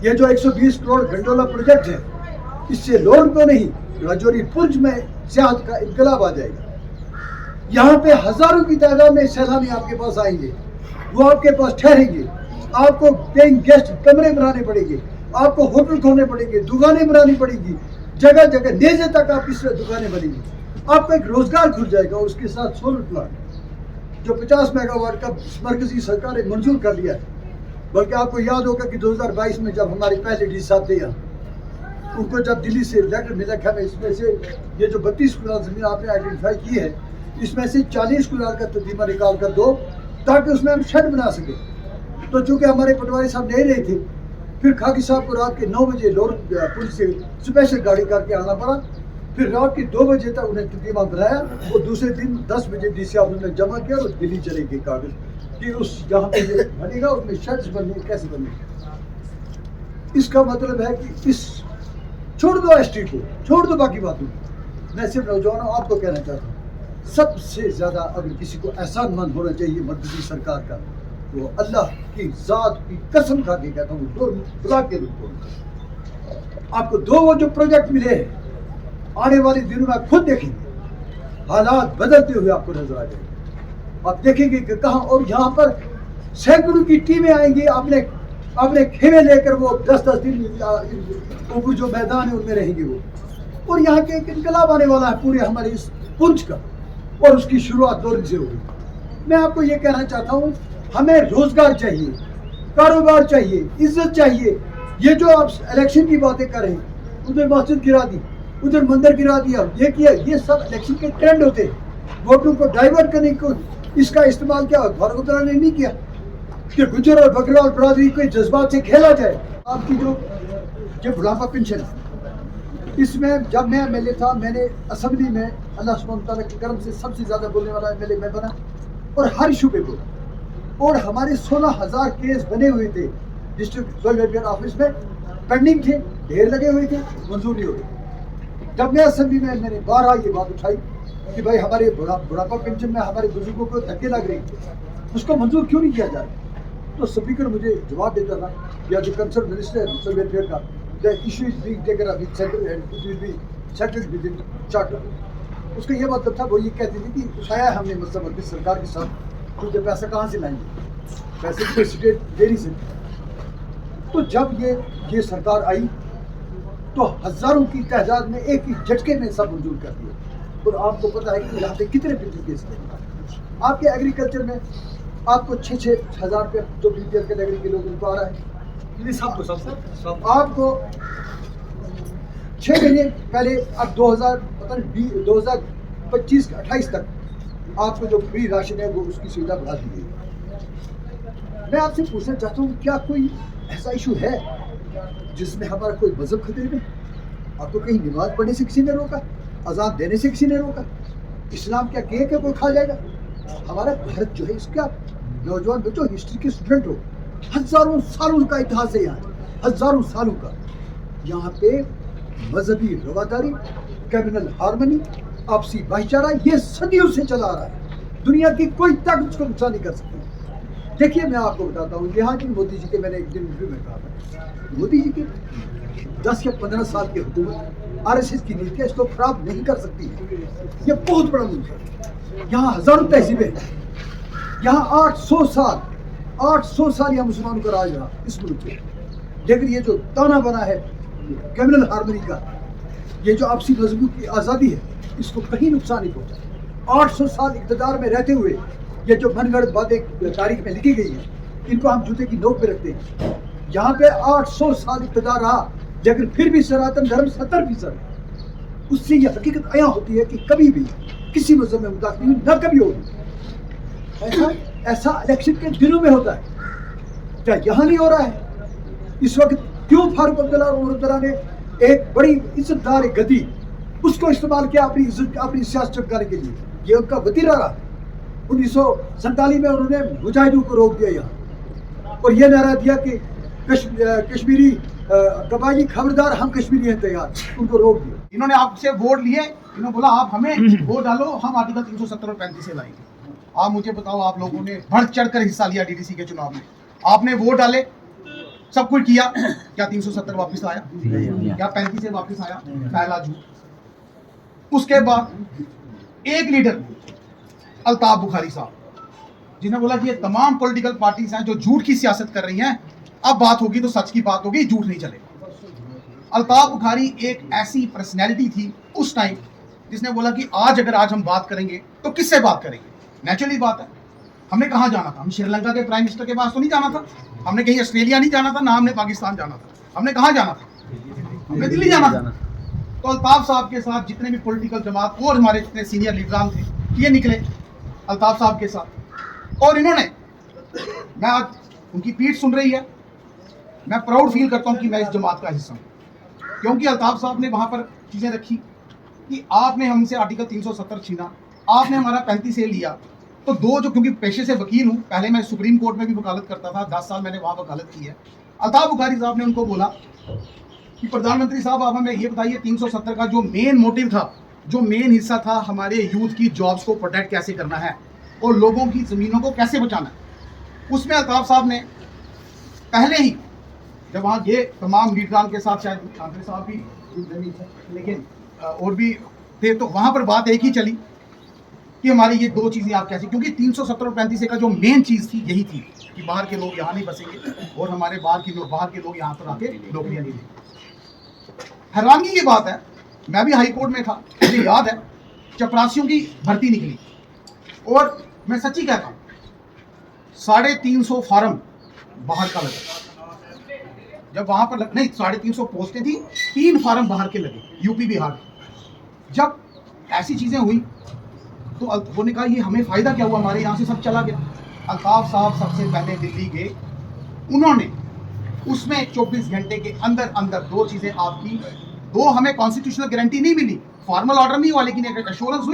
ये जो 120 crore gondola project है, इससे लोन को नहीं, राजौरी पुंछ में सियाहत का इनकलाब आ जाएगा। यहाँ पे हजारों की तादाद में सैलानी आपके पास आएंगे, वो आपके पास ठहरेंगे, आपको पेइंग गेस्ट कमरे बनाने पड़ेंगे, आपको होटल खोलने पड़ेंगे, दुकानें बनानी पड़ेगी, जगह जगह नेजे तक आपकी दुकानें बनेंगी, आपको एक रोजगार खुल जाएगा। और उसके साथ सोलर प्लांट जो 50 मेगावाट का मरकजी सरकार ने मंजूर कर लिया है, बल्कि आपको याद होगा कि 2022 में जब हमारे पहले डी साहब थे यहाँ, उनको जब दिल्ली से लेटर मिला कि हमें इसमें से ये जो 32 कनाल ज़मीन आपने आइडेंटिफाई की है, इसमें से 40 कनाल का तर्जुमा निकाल कर दो ताकि उसमें हम शेड बना सकें। तो चूँकि हमारे पटवारी साहब नहीं रहे थे, फिर खाकी साहब को रात के 9 बजे पुलिस से स्पेशल गाड़ी करके आना पड़ा। फिर रात के 2 बजे तक उन्हें तर्जुमा बनाया और दूसरे दिन 10 बजे DC ऑफिस में जमा किया और दिल्ली चले गए कागज कि उस जहाँ पे ये बनेगा उसमें शेड्स बनने कैसे बनेंगे। इसका मतलब है कि इस छोड़ दो ST को, छोड़ दो बाकी बातों को। मैं सिर्फ नौजवानों आपको कहना चाहता हूँ, सबसे ज़्यादा अगर किसी को एहसानमंद होना चाहिए मरकज़ी सरकार का, तो अल्लाह की ज़ात की कसम खा के कहता हूँ, दो खुदा के रूप आपको दो वो जो प्रोजेक्ट मिले हैं, आने वाले दिनों में खुद देखेंगे हालात बदलते हुए आपको नजर आ जाएंगे। आप देखेंगे कि कहाँ, और यहाँ पर सैकड़ों की टीमें आएंगी अपने खेमे लेकर, वो 10-10 दिन ऊपर जो मैदान है उनमें रहेंगे वो। और यहाँ के एक इनकलाब आने वाला है पूरे हमारे इस पुंछ का, और उसकी शुरुआत दौर से होगी। मैं आपको ये कहना चाहता हूँ, हमें रोजगार चाहिए, कारोबार चाहिए, इज्जत चाहिए। ये जो आप इलेक्शन की बातें कर रहे हैं, उधर मस्जिद गिरा दी, उधर मंदिर गिरा दिया, ये किया, ये सब इलेक्शन के ट्रेंड होते हैं। वोटों को डाइवर्ट करने को इसका इस्तेमाल किया, फारूक अब्दुल्ला ने नहीं किया कि गुजर और बकरवाल बरादरी के जज्बात से खेला जाए। आपकी जो बुढ़ापा पेंशन है, इसमें जब मैं MLA था, मैंने असेंबली में अल्लाह सुब्हानहू व तआला के करम से सबसे ज़्यादा बोलने वाला MLA मैं बना, और हर इशू पे बोला। और हमारे 16,000 केस बने हुए थे डिस्ट्रिक्ट सोशल वेलफेयर ऑफिस में, पेंडिंग थे, ढेर लगे हुए थे, मंजूर नहीं हो गए। जब मैं असेंबली में मैंने बारहा ये बात उठाई कि भाई हमारे बुढ़ापा पेंशन में हमारे बुजुर्गों को धक्के लग रहे हैं, उसको मंजूर क्यों नहीं किया जा रहा। तो स्पीकर मुझे जवाब देता था, या जो कंसर्न मिनिस्टर है सोशल वेलफेयर का, the issue is being taken up with centre and it will be settled with in charter. उसका ये मतलब था, वो ये कहती थी कि उठाया है हमने मसला मरकज़ सरकार के साथ, क्योंकि पैसा कहाँ से लाएंगे, पैसे तो स्टेट दे नहीं सकती। तो जब ये सरकार आई तो हज़ारों की तादाद में एक ही झटके में सब मंजूर कर दिया। और आपको पता है कि यहाँ पे कितने BPL केस हैं। आपके एग्रीकल्चर में आपको 6-6 हज़ार रुपये जो BPL कैटेगरी के लोग उनको आ रहा है, आपको 6 महीने पहले, अब 2025-28 तक आपको जो फ्री राशन है वो उसकी सुविधा बढ़ा दी गई। मैं आपसे पूछना चाहता हूँ, क्या कोई ऐसा इशू है जिसमें हमारा कोई मजहब खतरे में? आपको कहीं नमाज पढ़ने से किसी ने रोका, अजान देने से किसी ने रोका? इस्लाम क्या केक है कोई खा जाएगा? हमारा भारत जो है, इसका नौजवान बच्चों हिस्ट्री के स्टूडेंट हो, हजारों सालों का इतिहास है यहाँ, हजारों सालों का। यहाँ पे मजहबी रवादारी, कम्युनल हार्मनी, आपसी भाईचारा, ये सदियों से चला आ रहा है। दुनिया की कोई ताकत उसको नुकसान नहीं कर सकती। देखिए, मैं आपको बताता हूँ, यहाँ की मोदी जी के, मैंने एक दिन इंटरव्यू में कहा था, मोदी जी के 10 या 15 साल की हुकूमत RSS की नीतियाँ इसको खराब नहीं कर सकती। ये बहुत बड़ा मुल्क है, यहाँ हजारों तहजीबें हैं, यहाँ 800 साल यहाँ मुसलमानों का राज रहा इस मुल्क में। लेकिन ये जो ताना बना है कम्युनल हार्मनी का, ये जो आपसी मजहबों की आज़ादी है, इसको कहीं नुकसान नहीं पहुँचा। 800 साल इक़्तिदार में रहते हुए ये जो मनगढ़ंत बातें तारीख में लिखी गई है, इनको हम जूते की नोक पे रखते हैं। यहाँ पे 800 साल इक़्तिदार रहा, लेकिन फिर भी सनातन धर्म 70% है। उससे ये हकीकत आया होती है कि कभी भी किसी मजहब में मुदाखलत न कभी होगी। ऐसा इलेक्शन के दिनों में होता है, क्या यहाँ नहीं हो रहा है? इस वक्त क्यों फारूक अब्दुल्ला और उमर अब्दुल्ला ने एक बड़ी इज्जतदार गति उसको इस्तेमाल किया अपनी इज्जत, अपनी सियासत चमकाने के लिए? ये उनका वतीरा रहा। 1947 में उन्होंने मुजाहिदों को रोक दिया यहाँ, और ये नारा दिया कि कश्मीरी कबायली खबरदार, हम कश्मीरी हैं तैयार, उनको रोक दिया। इन्होंने आपसे वोट लिए, इन्होंने बोला आप हमें वोट डालो, हम आर्टिकल 370 और 35 से लाएंगे। आप मुझे बताओ, आप लोगों ने बढ़ चढ़ कर हिस्सा लिया DDC के चुनाव में, आपने वोट डाले, सब कुछ किया, क्या 370 वापस आया? क्या 35 से वापस आया? पहला झूठ। उसके बाद एक लीडर अल्ताफ बुखारी साहब, जिन्होंने बोला कि ये तमाम पॉलिटिकल पार्टीज हैं जो झूठ की सियासत कर रही हैं, अब बात होगी तो सच की बात होगी, झूठ नहीं चलेगा। अल्ताफ बुखारी एक ऐसी पर्सनैलिटी थी उस टाइम जिसने बोला कि आज हम बात करेंगे तो किससे बात करेंगे? नेचुरली बात है, हमने कहाँ जाना था? हम श्रीलंका के प्राइम मिनिस्टर के पास तो नहीं जाना था, हमने कहीं ऑस्ट्रेलिया नहीं जाना था, ना हमने पाकिस्तान जाना था, हमने कहाँ जाना था? हमने दिल्ली जाना था। तो अल्ताफ साहब के साथ जितने भी पॉलिटिकल जमात और हमारे जितने सीनियर लीडरान थे, ये निकले अल्ताफ साहब के साथ, और इन्होंने, मैं आज उनकी पीठ सुन रही है, मैं प्राउड फील करता हूँ कि मैं इस जमात का हिस्सा हूँ, क्योंकि अल्ताफ साहब ने वहाँ पर चीज़ें रखी कि आपने हमसे आर्टिकल 370 छीना, आपने हमारा 35 ए लिया, तो दो जो, क्योंकि पेशे से वकील हूँ, पहले मैं सुप्रीम कोर्ट में भी वकालत करता था, 10 साल मैंने वहाँ वकालत की है। अल्ताफ बुखारी साहब ने उनको बोला कि प्रधानमंत्री साहब आप हमें ये बताइए 370 का जो मेन मोटिव था, जो मेन हिस्सा था, हमारे यूथ की जॉब्स को प्रोटेक्ट कैसे करना है और लोगों की ज़मीनों को कैसे बचाना है, उसमें अल्ताफ साहब ने पहले ही, जब वहाँ ये तमाम लीडरान के साथ, शायद कांग्रे साहब भी, लेकिन और भी थे, तो वहाँ पर बात एक ही चली कि हमारी ये दो चीज़ें आप कैसे, क्योंकि 370 और 35 का जो मेन चीज़ थी यही थी कि बाहर के लोग यहाँ नहीं बसेंगे और हमारे बाहर के लोग यहाँ पर आके नौकरियाँ नहीं लेंगे। हैरानी की बात है, मैं भी हाई कोर्ट में था, मुझे याद है चपरासियों की भर्ती निकली, और मैं सच्ची कहता हूँ 350 फार्म बाहर का लगा। जब वहाँ पर नहीं 350 पोस्टें थी, 3 फार्म बाहर के लगे, यूपी बिहार। जब ऐसी चीज़ें हुई तो उन्होंने कहा ये हमें फ़ायदा क्या हुआ, हमारे यहाँ से सब चला गया। अल्ताफ साहब सबसे पहले दिल्ली गए, उन्होंने उसमें 24 घंटे के अंदर अंदर दो चीज़ें आपकी, दो हमें कॉन्स्टिट्यूशनल गारंटी नहीं मिली, फॉर्मल ऑर्डर नहीं हुआ, लेकिन एक एश्योरेंस हुई।